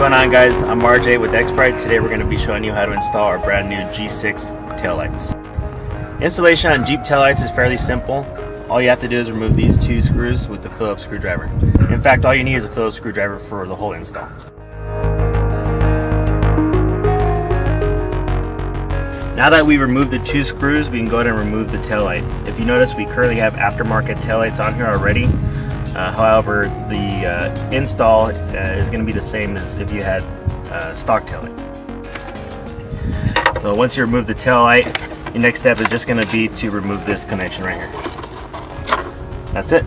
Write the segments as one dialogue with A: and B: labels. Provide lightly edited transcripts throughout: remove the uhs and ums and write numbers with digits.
A: going on, guys? I'm RJ with Xprite. Today we're going to be showing you how to install our brand new G6 taillights. Installation on Jeep taillights is fairly simple. All you have to do is remove these two screws with the Phillips screwdriver. In fact, all you need is a Phillips screwdriver for the whole install. Now that we've removed the two screws, we can go ahead and remove the taillight. If you notice, we currently have aftermarket taillights on here already. However, the install is going to be the same as if you had stock taillight. So once you remove the taillight, your next step is just going to be to remove this connection right here. That's it.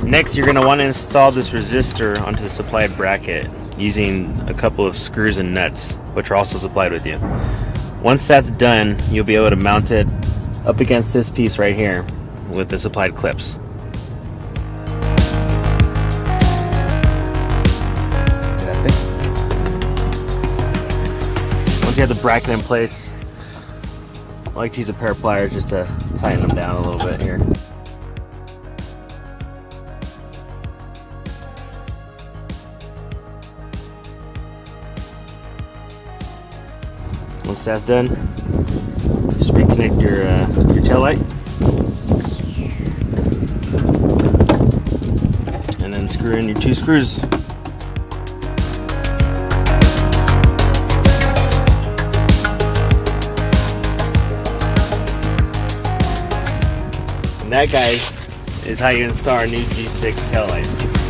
A: Next, you're going to want to install this resistor onto the supplied bracket using a couple of screws and nuts, which are also supplied with you. Once that's done, you'll be able to mount it up against this piece right here with the supplied clips. Once you have the bracket in place, I like to use a pair of pliers just to tighten them down a little bit here. Once that's done, just reconnect your tail light, and then screw in your two screws. And that, guys, is how you install our new G6 taillights.